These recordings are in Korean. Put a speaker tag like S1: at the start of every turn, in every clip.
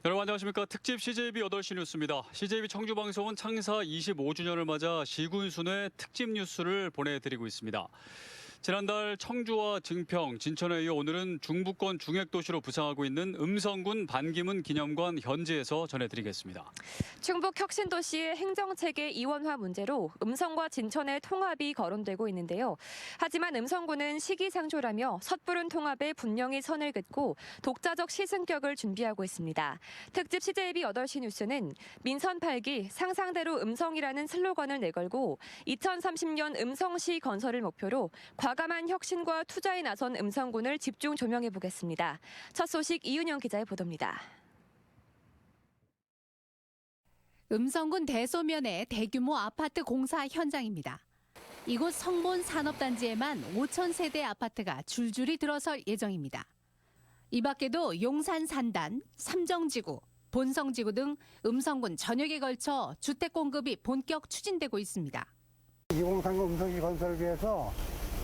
S1: 여러분 안녕하십니까. 특집 CJB 8시 뉴스입니다. CJB 청주방송은 창사 25주년을 맞아 시군순회 특집 뉴스를 보내드리고 있습니다. 지난달 청주와 증평, 진천에 이어 오늘은 중부권 중핵도시로 부상하고 있는 음성군 반기문 기념관 현지에서 전해드리겠습니다.
S2: 충북 혁신도시의 행정체계 이원화 문제로 음성과 진천의 통합이 거론되고 있는데요. 하지만 음성군은 시기상조라며 섣부른 통합에 분명히 선을 긋고 독자적 시승격을 준비하고 있습니다. 특집 CJB 8시 뉴스는 민선 8기 상상대로 음성이라는 슬로건을 내걸고 2030년 음성시 건설을 목표로 과감한 혁신과 투자에 나선 음성군을 집중 조명해보겠습니다. 첫 소식 이윤영 기자의 보도입니다.
S3: 음성군 대소면의 대규모 아파트 공사 현장입니다. 이곳 성본 산업단지에만 5,000세대 아파트가 줄줄이 들어설 예정입니다. 이 밖에도 용산 산단, 삼정지구, 본성지구 등 음성군 전역에 걸쳐 주택 공급이 본격 추진되고 있습니다.
S4: 2030 음성시 건설을 위해서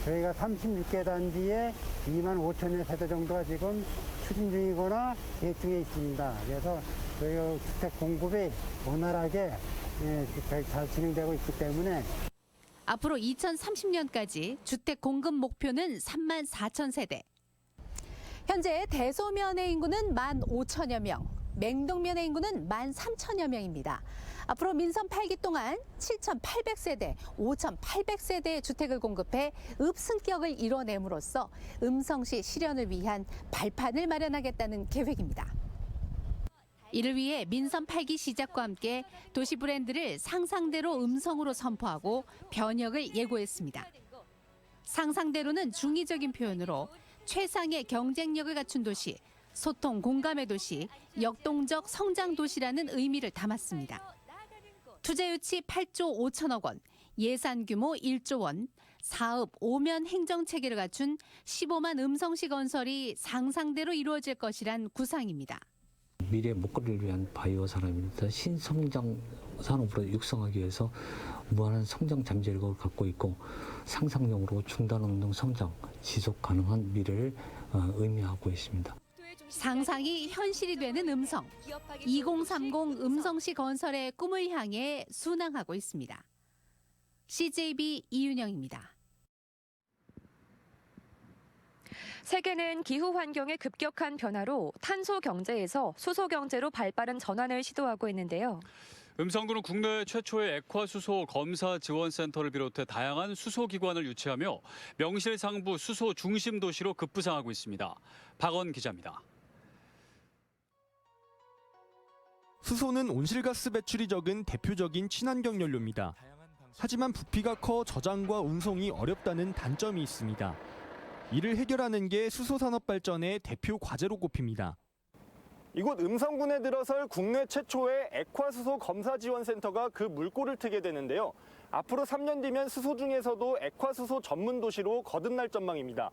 S4: 저희가 36개 단지에 2만 5천여 세대 정도가 지금 추진 중이거나 계획 중에 있습니다. 그래서 저희가 주택 공급이 원활하게 잘 진행되고 있기 때문에
S3: 앞으로 2030년까지 주택 공급 목표는 3만 4천 세대. 현재 대소면의 인구는 1만 5천여 명, 맹동면의 인구는 1만 3천여 명입니다. 앞으로 민선 8기 동안 7,800세대, 5,800세대의 주택을 공급해 읍승격을 이뤄냄으로써 음성시 실현을 위한 발판을 마련하겠다는 계획입니다. 이를 위해 민선 8기 시작과 함께 도시 브랜드를 상상대로 음성으로 선포하고 변혁을 예고했습니다. 상상대로는 중의적인 표현으로 최상의 경쟁력을 갖춘 도시, 소통 공감의 도시, 역동적 성장 도시라는 의미를 담았습니다. 투자 유치 8조 5천억 원, 예산 규모 1조 원, 사업 5면 행정 체계를 갖춘 15만 음성시 건설이 상상대로 이루어질 것이란 구상입니다.
S5: 미래 먹거리를 위한 바이오 산업입니다. 신성장 산업으로 육성하기 위해서 무한한 성장 잠재력을 갖고 있고 상상력으로 중단 없는 성장, 지속 가능한 미래를 의미하고 있습니다.
S3: 상상이 현실이 되는 음성, 2030 음성시 건설의 꿈을 향해 순항하고 있습니다. CJB 이윤영입니다.
S2: 세계는 기후 환경의 급격한 변화로 탄소 경제에서 수소 경제로 발빠른 전환을 시도하고 있는데요.
S1: 음성군은 국내 최초의 액화수소 검사 지원센터를 비롯해 다양한 수소기관을 유치하며 명실상부 수소 중심 도시로 급부상하고 있습니다. 박원 기자입니다.
S6: 수소는 온실가스 배출이 적은 대표적인 친환경 연료입니다. 하지만 부피가 커 저장과 운송이 어렵다는 단점이 있습니다. 이를 해결하는 게 수소산업 발전의 대표 과제로 꼽힙니다.
S7: 이곳 음성군에 들어설 국내 최초의 액화수소 검사지원센터가 그 물꼬를 트게 되는데요. 앞으로 3년 뒤면 수소 중에서도 액화수소 전문 도시로 거듭날 전망입니다.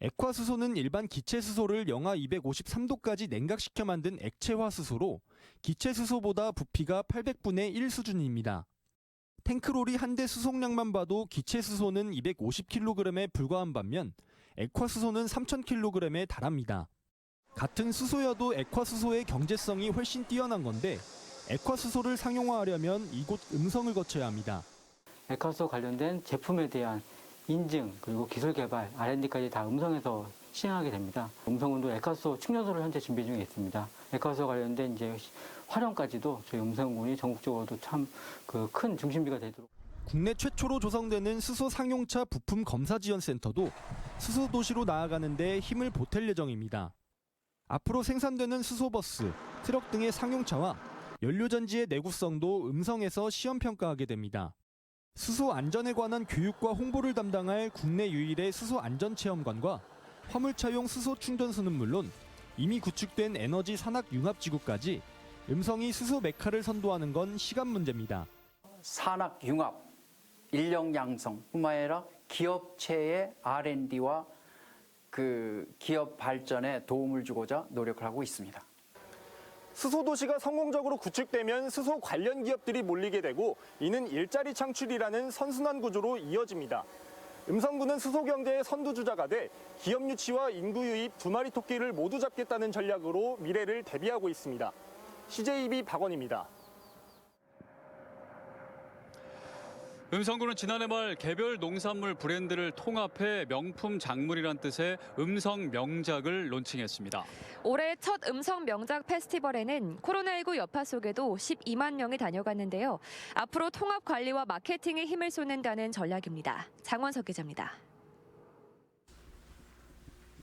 S6: 액화수소는 일반 기체수소를 영하 253도까지 냉각시켜 만든 액체화 수소로 기체수소보다 부피가 800분의 1 수준입니다. 탱크롤이 한 대 수송량만 봐도 기체수소는 250kg에 불과한 반면 액화수소는 3000kg에 달합니다. 같은 수소여도 액화수소의 경제성이 훨씬 뛰어난 건데 액화수소를 상용화하려면 이곳 음성을 거쳐야 합니다.
S8: 액화수소 관련된 제품에 대한 인증 그리고 기술 개발, R&D까지 다 음성에서 시행하게 됩니다. 음성군도 액화수소 충전소를 현재 준비 중에 있습니다. 액화수소 관련된 이제 활용까지도 저희 음성군이 전국적으로도 참 큰 중심지가 되도록.
S6: 국내 최초로 조성되는 수소 상용차 부품 검사 지원 센터도 수소 도시로 나아가는 데 힘을 보탤 예정입니다. 앞으로 생산되는 수소버스, 트럭 등의 상용차와 연료전지의 내구성도 음성에서 시험 평가하게 됩니다. 수소 안전에 관한 교육과 홍보를 담당할 국내 유일의 수소 안전체험관과 화물차용 수소 충전소는 물론 이미 구축된 에너지 산학 융합지구까지 음성이 수소 메카를 선도하는 건 시간 문제입니다.
S9: 산학 융합, 인력 양성뿐만 아니라 기업체의 R&D와 기업 발전에 도움을 주고자 노력을 하고 있습니다.
S7: 수소도시가 성공적으로 구축되면 수소 관련 기업들이 몰리게 되고 이는 일자리 창출이라는 선순환 구조로 이어집니다. 음성군은 수소 경제의 선두주자가 돼 기업 유치와 인구 유입 두 마리 토끼를 모두 잡겠다는 전략으로 미래를 대비하고 있습니다. CJB 박원입니다.
S1: 음성군은 지난해 말 개별 농산물 브랜드를 통합해 명품 작물이란 뜻의 음성 명작을 론칭했습니다.
S2: 올해 첫 음성 명작 페스티벌에는 코로나19 여파 속에도 12만 명이 다녀갔는데요. 앞으로 통합 관리와 마케팅에 힘을 쏟는다는 전략입니다. 장원석 기자입니다.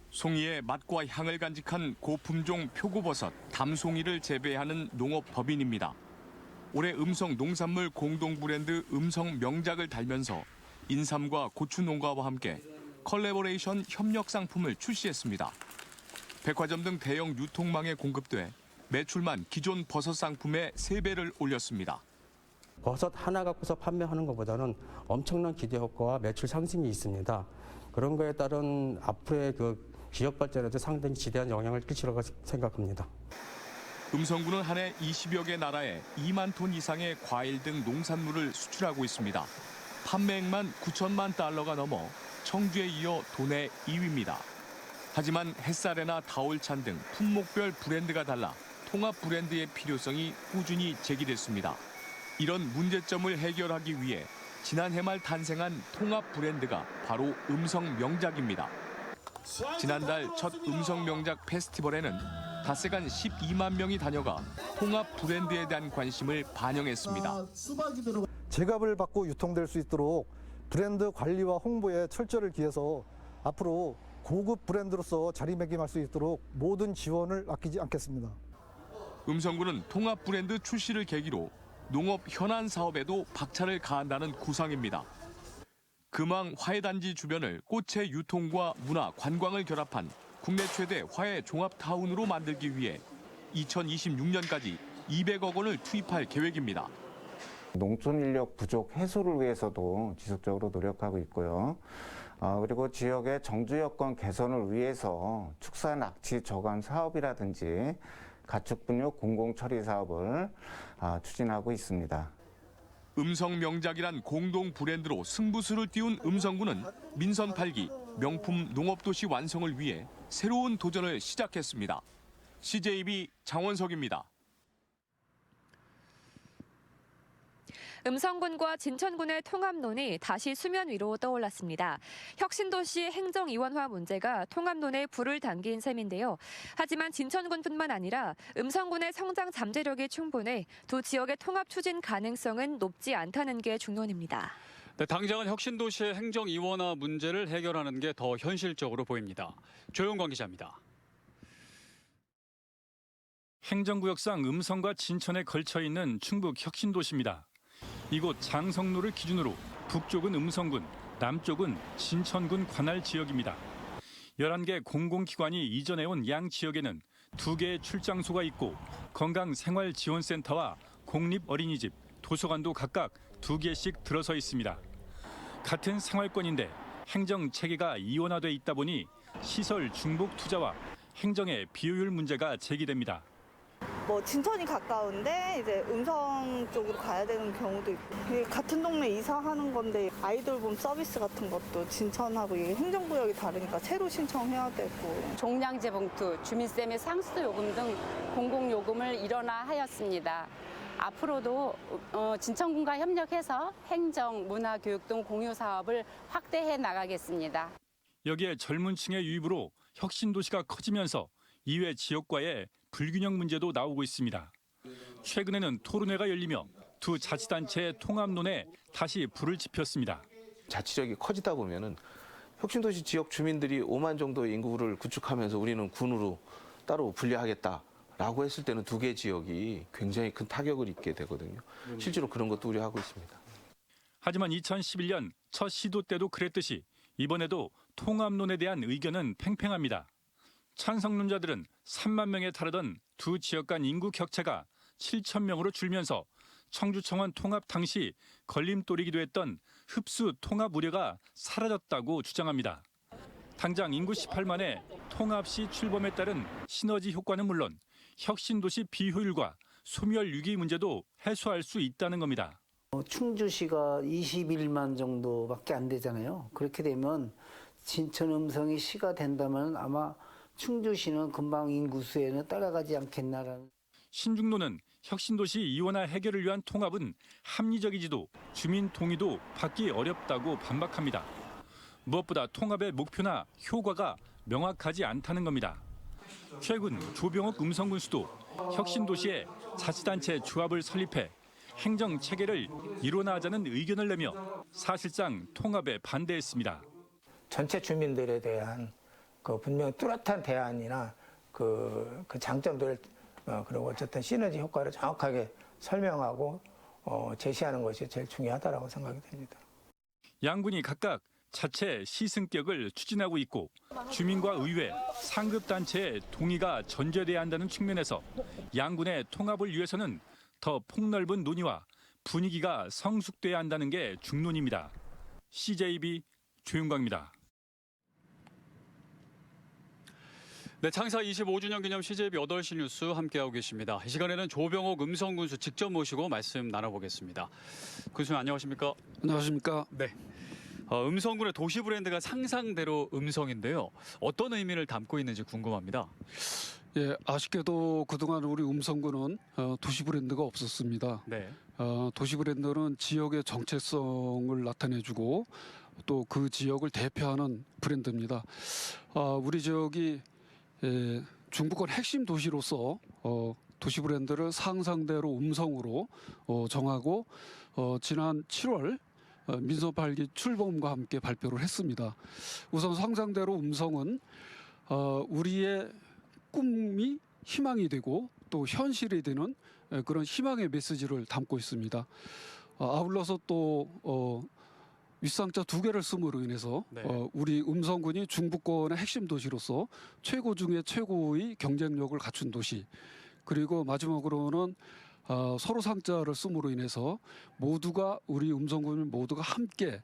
S10: 송이의 맛과 향을 간직한 고품종 표고버섯, 담송이를 재배하는 농업법인입니다. 올해 음성 농산물 공동 브랜드 음성 명작을 달면서 인삼과 고추 농가와 함께 컬래버레이션 협력 상품을 출시했습니다. 백화점 등 대형 유통망에 공급돼 매출만 기존 버섯 상품의 3배를 올렸습니다.
S11: 버섯 하나 갖고서 판매하는 것보다는 엄청난 기대 효과와 매출 상승이 있습니다. 그런 거에 따른 앞으로의 그 지역 발전에도 상당히 지대한 영향을 끼치라고 생각합니다.
S10: 음성군은 한 해 20여 개 나라에 2만 톤 이상의 과일 등 농산물을 수출하고 있습니다. 판매액만 9천만 달러가 넘어 청주에 이어 도내 2위입니다. 하지만 햇살에나 다올찬 등 품목별 브랜드가 달라 통합 브랜드의 필요성이 꾸준히 제기됐습니다. 이런 문제점을 해결하기 위해 지난해 말 탄생한 통합 브랜드가 바로 음성 명작입니다. 지난달 첫 음성 명작 페스티벌에는 닷새간 12만 명이 다녀가 통합 브랜드에 대한 관심을 반영했습니다.
S12: 제값을 받고 유통될 수 있도록 브랜드 관리와 홍보에 철저를 기해서 앞으로 고급 브랜드로서 자리매김할 수 있도록 모든 지원을 아끼지 않겠습니다.
S10: 음성군은 통합 브랜드 출시를 계기로 농업 현안 사업에도 박차를 가한다는 구상입니다. 금왕 화훼단지 주변을 꽃의 유통과 문화, 관광을 결합한 국내 최대 화훼 종합타운으로 만들기 위해 2026년까지 200억 원을 투입할 계획입니다.
S13: 농촌 인력 부족 해소를 위해서도 지속적으로 노력하고 있고요. 그리고 지역의 정주 여건 개선을 위해서 축산 악취 저감 사업이라든지 가축 분뇨 공공 처리 사업을 추진하고 있습니다.
S10: 음성 명작이란 공동 브랜드로 승부수를 띄운 음성군은 민선 8기 명품 농업도시 완성을 위해 새로운 도전을 시작했습니다. CJB 장원석입니다.
S2: 음성군과 진천군의 통합론이 다시 수면 위로 떠올랐습니다. 혁신도시 행정이원화 문제가 통합론에 불을 당긴 셈인데요. 하지만 진천군뿐만 아니라 음성군의 성장 잠재력이 충분해 두 지역의 통합 추진 가능성은 높지 않다는 게 중론입니다.
S1: 네, 당장은 혁신도시의 행정이원화 문제를 해결하는 게 더 현실적으로 보입니다. 조용광 기자입니다.
S14: 행정구역상 음성과 진천에 걸쳐 있는 충북 혁신도시입니다. 이곳 장성로를 기준으로 북쪽은 음성군, 남쪽은 진천군 관할 지역입니다. 11개 공공기관이 이전해온 양 지역에는 2개의 출장소가 있고 건강생활지원센터와 공립어린이집, 도서관도 각각 2개씩 들어서 있습니다. 같은 생활권인데 행정체계가 이원화돼 있다 보니 시설 중복 투자와 행정의 비효율 문제가 제기됩니다.
S15: 진천이 가까운데 이제 음성 쪽으로 가야 되는 경우도 있고 같은 동네 이사하는 건데 아이돌봄 서비스 같은 것도 진천하고 이게 행정구역이 다르니까 새로 신청해야 되고
S16: 종량제 봉투, 주민세매 상수도 요금 등 공공요금을 일원화하였습니다. 앞으로도 진천군과 협력해서 행정, 문화, 교육 등 공유 사업을 확대해 나가겠습니다.
S14: 여기에 젊은 층의 유입으로 혁신도시가 커지면서 이외 지역과의 불균형 문제도 나오고 있습니다. 최근에는 토론회가 열리며 두 자치단체의 통합론에 다시 불을 지폈습니다.
S17: 자치력이 커지다 보면은 혁신도시 지역 주민들이 5만 정도의 인구를 구축하면서 우리는 군으로 따로 분리하겠다라고 했을 때는 2개 지역이 굉장히 큰 타격을 입게 되거든요. 실제로 그런 것도 우려하고 있습니다.
S14: 하지만 2011년 첫 시도 때도 그랬듯이 이번에도 통합론에 대한 의견은 팽팽합니다. 찬성론자들은 3만 명에 달하던 두 지역 간 인구 격차가 7천 명으로 줄면서 청주청원 통합 당시 걸림돌이기도 했던 흡수 통합 우려가 사라졌다고 주장합니다. 당장 인구 18만의 통합 시 출범에 따른 시너지 효과는 물론 혁신도시 비효율과 소멸 위기 문제도 해소할 수 있다는 겁니다.
S18: 충주시가 21만 정도밖에 안 되잖아요. 그렇게 되면 진천 음성이 시가 된다면 아마 충주시는 금방 인구수에는 따라가지 않겠나라는.
S14: 신중로는 혁신도시 이원화 해결을 위한 통합은 합리적이지도 주민 동의도 받기 어렵다고 반박합니다. 무엇보다 통합의 목표나 효과가 명확하지 않다는 겁니다. 최근 조병옥 음성군수도 혁신도시에 자치단체 조합을 설립해 행정 체계를 일원화하자는 의견을 내며 사실상 통합에 반대했습니다.
S19: 전체 주민들에 대한 그 분명히 뚜렷한 대안이나 그 장점들을 그리고 어쨌든 시너지 효과를 정확하게 설명하고 제시하는 것이 제일 중요하다고 생각이 됩니다.
S14: 양군이 각각 자체 시승격을 추진하고 있고 주민과 의회, 상급단체의 동의가 전제돼야 한다는 측면에서 양군의 통합을 위해서는 더 폭넓은 논의와 분위기가 성숙돼야 한다는 게 중론입니다. CJB 조윤광입니다.
S1: 네, 창사 25주년 기념 CJB 8시 뉴스 함께하고 계십니다. 이 시간에는 조병옥 음성군수 직접 모시고 말씀 나눠보겠습니다. 군수님 안녕하십니까?
S20: 안녕하십니까?
S1: 네. 음성군의 도시 브랜드가 상상대로 음성인데요. 어떤 의미를 담고 있는지 궁금합니다.
S20: 예, 아쉽게도 그동안 우리 음성군은 도시 브랜드가 없었습니다.
S1: 네.
S20: 도시 브랜드는 지역의 정체성을 나타내주고 또 그 지역을 대표하는 브랜드입니다. 우리 지역이 중부권 핵심 도시로서 도시 브랜드를 상상대로 음성으로 정하고 지난 7월 민선 8기 출범과 함께 발표를 했습니다. 우선 상상대로 음성은 우리의 꿈이 희망이 되고 또 현실이 되는 그런 희망의 메시지를 담고 있습니다. 아울러서 또 윗상자 2개를 씀으로 인해서
S1: 네.
S20: 우리 음성군이 중부권의 핵심 도시로서 최고 중에 최고의 경쟁력을 갖춘 도시, 그리고 마지막으로는 서로 상자를 씀으로 인해서 모두가 우리 음성군을 모두가 함께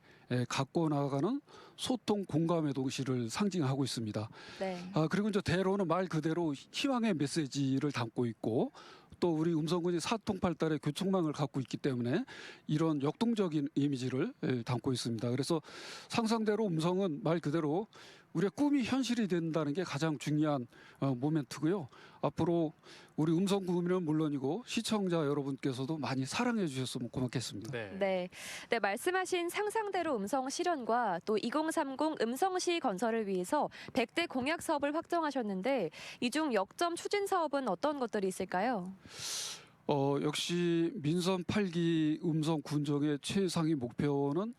S20: 갖고 나가는 소통 공감의 도시를 상징하고 있습니다.
S2: 네.
S20: 그리고 이제 대로는 말 그대로 희망의 메시지를 담고 있고 또 우리 음성군이 사통팔달의 교통망을 갖고 있기 때문에 이런 역동적인 이미지를 담고 있습니다. 그래서 상상대로 음성은 말 그대로 우리의 꿈이 현실이 된다는 게 가장 중요한 모멘트고요. 앞으로 우리 음성군은 물론이고 시청자 여러분께서도 많이 사랑해 주셨으면 고맙겠습니다.
S2: 네, 말씀하신 상상대로 음성 실현과 또 2030 음성시 건설을 위해서 100대 공약 사업을 확정하셨는데 이 중 역점 추진 사업은 어떤 것들이 있을까요?
S20: 역시 민선 8기 음성 군정의 최상위 목표는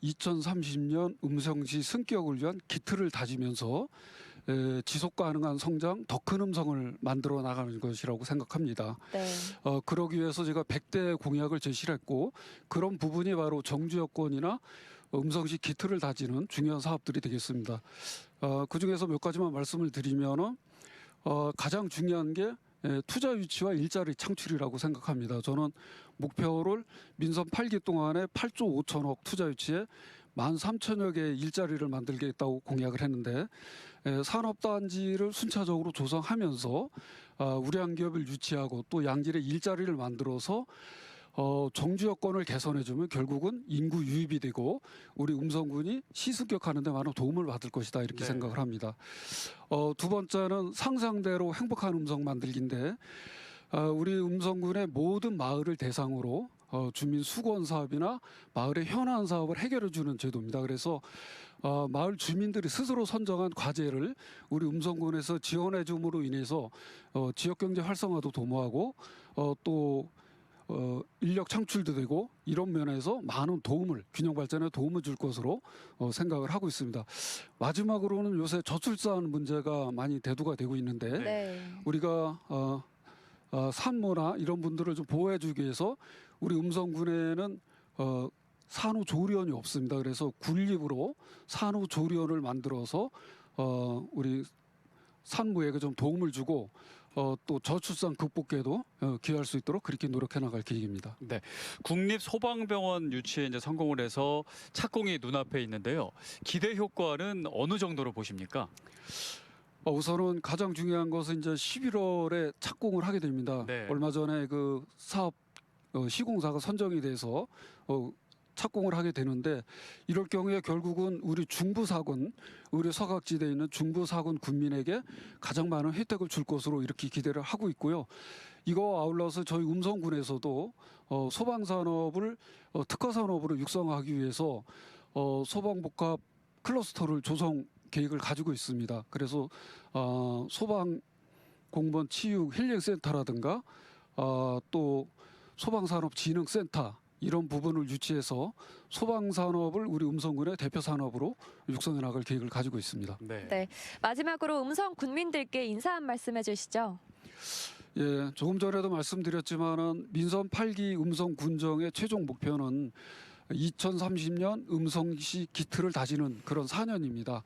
S20: 2030년 음성시 승격을 위한 기틀을 다지면서 지속 가능한 성장, 더 큰 음성을 만들어 나가는 것이라고 생각합니다.
S2: 네.
S20: 그러기 위해서 제가 100대 공약을 제시를 했고 그런 부분이 바로 정주 여건이나 음성시 기틀을 다지는 중요한 사업들이 되겠습니다. 그중에서 몇 가지만 말씀을 드리면은 가장 중요한 게 투자 유치와 일자리 창출이라고 생각합니다. 저는 목표를 민선 8기 동안에 8조 5천억 투자 유치에 13,000여 개의 일자리를 만들겠다고 공약을 했는데 산업단지를 순차적으로 조성하면서 우량 기업을 유치하고 또 양질의 일자리를 만들어서 정주 여건을 개선해주면 결국은 인구 유입이 되고 우리 음성군이 시승격하는 데 많은 도움을 받을 것이다 이렇게 생각을 합니다. 두 번째는 상상대로 행복한 음성 만들기인데 우리 음성군의 모든 마을을 대상으로 주민 수건 사업이나 마을의 현안 사업을 해결해주는 제도입니다. 그래서 마을 주민들이 스스로 선정한 과제를 우리 음성군에서 지원해줌으로 인해서 지역경제 활성화도 도모하고 또 인력 창출도 되고 이런 면에서 많은 도움을 균형 발전에 도움을 줄 것으로 생각을 하고 있습니다. 마지막으로는 요새 저출산 문제가 많이 대두가 되고 있는데 우리가 산모나 이런 분들을 좀 보호해주기 위해서 우리 음성군에는 산후조리원이 없습니다. 그래서 군립으로 산후조리원을 만들어서 우리 산모에게 좀 도움을 주고 또 저출산 극복에도 기여할 수 있도록 그렇게 노력해 나갈 계획입니다.
S1: 네, 국립소방병원 유치에 이제 성공을 해서 착공이 눈앞에 있는데요. 기대 효과는 어느 정도로 보십니까?
S20: 우선은 가장 중요한 것은 이제 11월에 착공을 하게 됩니다. 얼마 전에 그 사업 시공사가 선정이 돼서 착공을 하게 되는데 이럴 경우에 결국은 우리 중부사군, 우리 서각지대에 있는 중부사군 군민에게 가장 많은 혜택을 줄 것으로 이렇게 기대를 하고 있고요. 이거 아울러서 저희 음성군에서도 소방산업을 특화산업으로 육성하기 위해서 소방복합 클러스터를 조성 계획을 가지고 있습니다. 그래서 소방공무원 치유 힐링센터라든가 또 소방산업진흥센터 이런 부분을 유치해서 소방산업을 우리 음성군의 대표 산업으로 육성해 나갈 계획을 가지고 있습니다.
S2: 네. 마지막으로 음성 군민들께 인사 한 말씀 해주시죠.
S20: 예, 조금 전에도 말씀드렸지만은 민선 8기 음성 군정의 최종 목표는 2030년 음성시 기틀을 다지는 그런 4년입니다.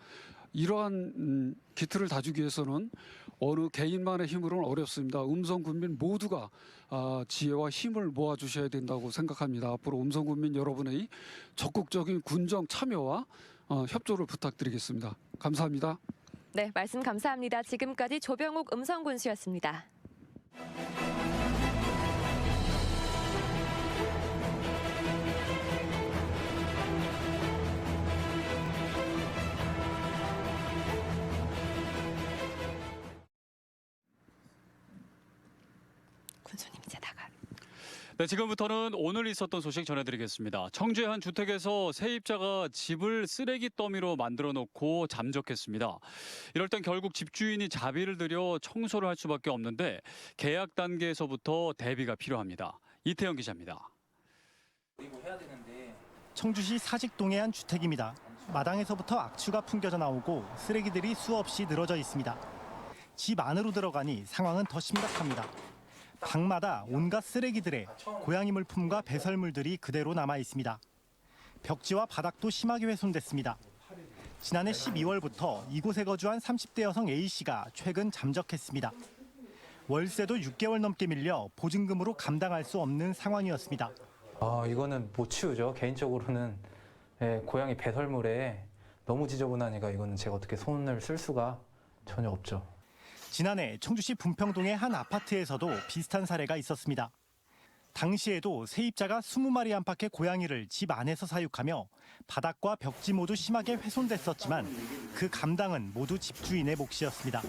S20: 이러한 기틀을 다지기 위해서는 어느 개인만의 힘으로는 어렵습니다. 음성 군민 모두가 지혜와 힘을 모아주셔야 된다고 생각합니다. 앞으로 음성 군민 여러분의 적극적인 군정 참여와 협조를 부탁드리겠습니다. 감사합니다.
S2: 네, 말씀 감사합니다. 지금까지 조병욱 음성군수였습니다. 군수님 이제 나가.
S1: 네, 지금부터는 오늘 있었던 소식 전해드리겠습니다. 청주의 한 주택에서 세입자가 집을 쓰레기 더미로 만들어 놓고 잠적했습니다. 이럴 땐 결국 집주인이 자비를 들여 청소를 할 수밖에 없는데 계약 단계에서부터 대비가 필요합니다. 이태영 기자입니다.
S21: 청주시 사직동의 한 주택입니다. 마당에서부터 악취가 풍겨져 나오고 쓰레기들이 수없이 늘어져 있습니다. 집 안으로 들어가니 상황은 더 심각합니다. 방마다 온갖 쓰레기들에 고양이 물품과 배설물들이 그대로 남아 있습니다. 벽지와 바닥도 심하게 훼손됐습니다. 지난해 12월부터 이곳에 거주한 30대 여성 A씨가 최근 잠적했습니다. 월세도 6개월 넘게 밀려 보증금으로 감당할 수 없는 상황이었습니다.
S22: 이거는 못 치우죠. 개인적으로는 고양이 배설물에 너무 지저분하니까 이거는 제가 어떻게 손을 쓸 수가 전혀 없죠.
S21: 지난해 청주시 분평동의 한 아파트에서도 비슷한 사례가 있었습니다. 당시에도 세입자가 20마리 안팎의 고양이를 집 안에서 사육하며 바닥과 벽지 모두 심하게 훼손됐었지만 그 감당은 모두 집주인의 몫이었습니다.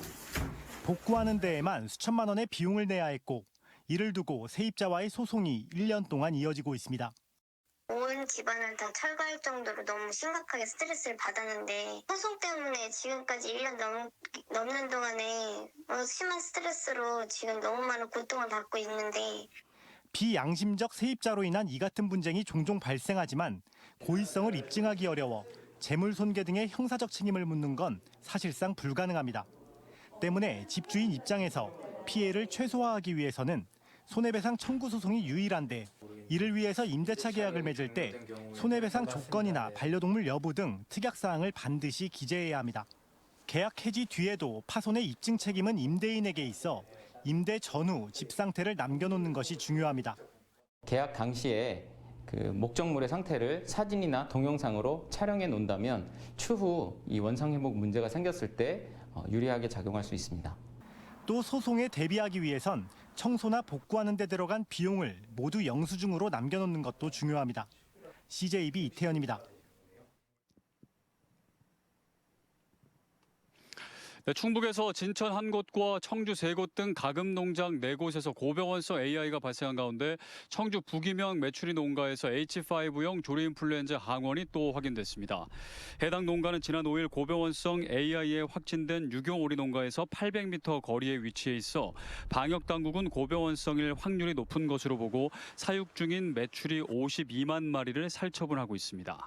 S21: 복구하는 데에만 수천만 원의 비용을 내야 했고 이를 두고 세입자와의 소송이 1년 동안 이어지고 있습니다.
S23: 온 집안을 다 철거할 정도로 너무 심각하게 스트레스를 받았는데 소송 때문에 지금까지 1년 넘는 동안에 심한 스트레스로 지금 너무 많은 고통을 받고 있는데
S21: 비양심적 세입자로 인한 이 같은 분쟁이 종종 발생하지만 고의성을 입증하기 어려워 재물 손괴 등의 형사적 책임을 묻는 건 사실상 불가능합니다. 때문에 집주인 입장에서 피해를 최소화하기 위해서는 손해배상 청구 소송이 유일한데 이를 위해서 임대차 계약을 맺을 때 손해배상 조건이나 반려동물 여부 등 특약사항을 반드시 기재해야 합니다. 계약 해지 뒤에도 파손의 입증 책임은 임대인에게 있어 임대 전후 집 상태를 남겨놓는 것이 중요합니다.
S24: 계약 당시에 그 목적물의 상태를 사진이나 동영상으로 촬영해 놓는다면 추후 이 원상 회복 문제가 생겼을 때 유리하게 작용할 수 있습니다.
S21: 또 소송에 대비하기 위해선 청소나 복구하는 데 들어간 비용을 모두 영수증으로 남겨놓는 것도 중요합니다. CJB 이태현입니다.
S1: 네, 충북에서 진천 한 곳과 청주 세 곳 등 가금 농장 4곳에서 고병원성 AI가 발생한 가운데 청주 북이명 메추리 농가에서 H5형 조류인플루엔자 항원이 또 확인됐습니다. 해당 농가는 지난 5일 고병원성 AI에 확진된 유경 오리 농가에서 800m 거리에 위치해 있어 방역 당국은 고병원성일 확률이 높은 것으로 보고 사육 중인 메추리 52만 마리를 살처분하고 있습니다.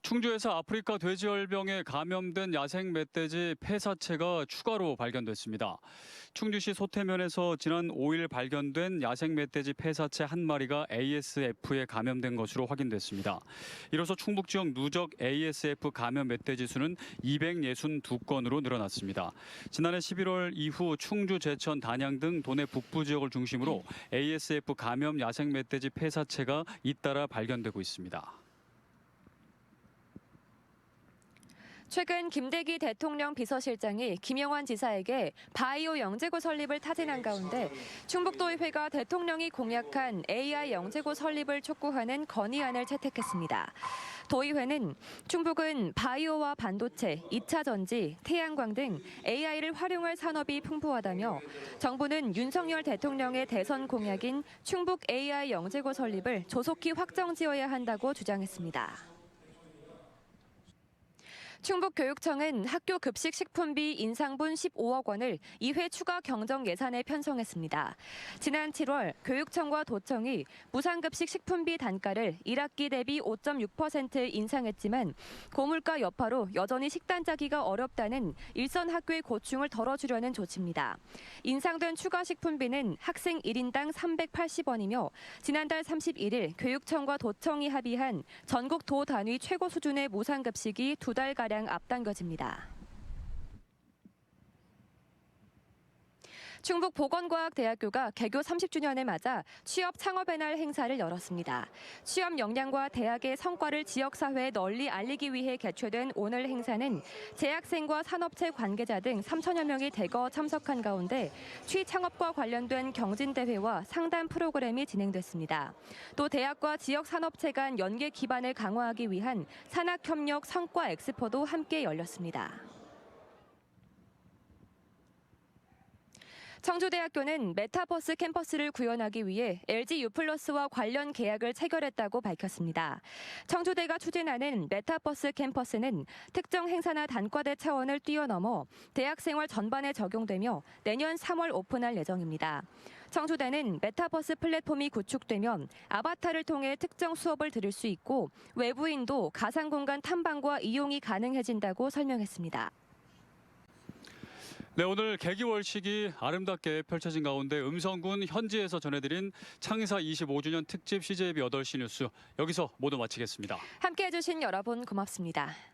S1: 충주에서 아프리카 돼지열병에 감염된 야생 멧돼지 폐사체가 추가로 발견됐습니다. 충주시 소태면에서 지난 5일 발견된 야생 멧돼지 폐사체 한 마리가 ASF에 감염된 것으로 확인됐습니다. 이로써 충북 지역 누적 ASF 감염 멧돼지 수는 262건으로 늘어났습니다. 지난해 11월 이후 충주, 제천, 단양 등 도내 북부 지역을 중심으로 ASF 감염 야생 멧돼지 폐사체가 잇따라 발견되고 있습니다.
S2: 최근 김대기 대통령 비서실장이 김영환 지사에게 바이오 영재고 설립을 타진한 가운데 충북도의회가 대통령이 공약한 AI 영재고 설립을 촉구하는 건의안을 채택했습니다. 도의회는 충북은 바이오와 반도체, 2차 전지, 태양광 등 AI를 활용할 산업이 풍부하다며 정부는 윤석열 대통령의 대선 공약인 충북 AI 영재고 설립을 조속히 확정지어야 한다고 주장했습니다. 충북교육청은 학교 급식 식품비 인상분 15억 원을 2회 추가 경정 예산에 편성했습니다. 지난 7월 교육청과 도청이 무상급식 식품비 단가를 1학기 대비 5.6% 인상했지만 고물가 여파로 여전히 식단 짜기가 어렵다는 일선 학교의 고충을 덜어주려는 조치입니다. 인상된 추가 식품비는 학생 1인당 380원이며 지난달 31일 교육청과 도청이 합의한 전국 도 단위 최고 수준의 무상급식이 2달가량 앞당겨집니다. 충북보건과학대학교가 개교 30주년을 맞아 취업 창업의 날 행사를 열었습니다. 취업 역량과 대학의 성과를 지역사회에 널리 알리기 위해 개최된 오늘 행사는 재학생과 산업체 관계자 등 3천여 명이 대거 참석한 가운데 취창업과 관련된 경진대회와 상담 프로그램이 진행됐습니다. 또 대학과 지역산업체 간 연계 기반을 강화하기 위한 산학협력 성과 엑스포도 함께 열렸습니다. 청주대학교는 메타버스 캠퍼스를 구현하기 위해 LG U+와 관련 계약을 체결했다고 밝혔습니다. 청주대가 추진하는 메타버스 캠퍼스는 특정 행사나 단과대 차원을 뛰어넘어 대학생활 전반에 적용되며 내년 3월 오픈할 예정입니다. 청주대는 메타버스 플랫폼이 구축되면 아바타를 통해 특정 수업을 들을 수 있고 외부인도 가상공간 탐방과 이용이 가능해진다고 설명했습니다.
S1: 네, 오늘 개기월식이 아름답게 펼쳐진 가운데 음성군 현지에서 전해드린 창사 25주년 특집 CJB 8시 뉴스 여기서 모두 마치겠습니다.
S2: 함께해 주신 여러분 고맙습니다.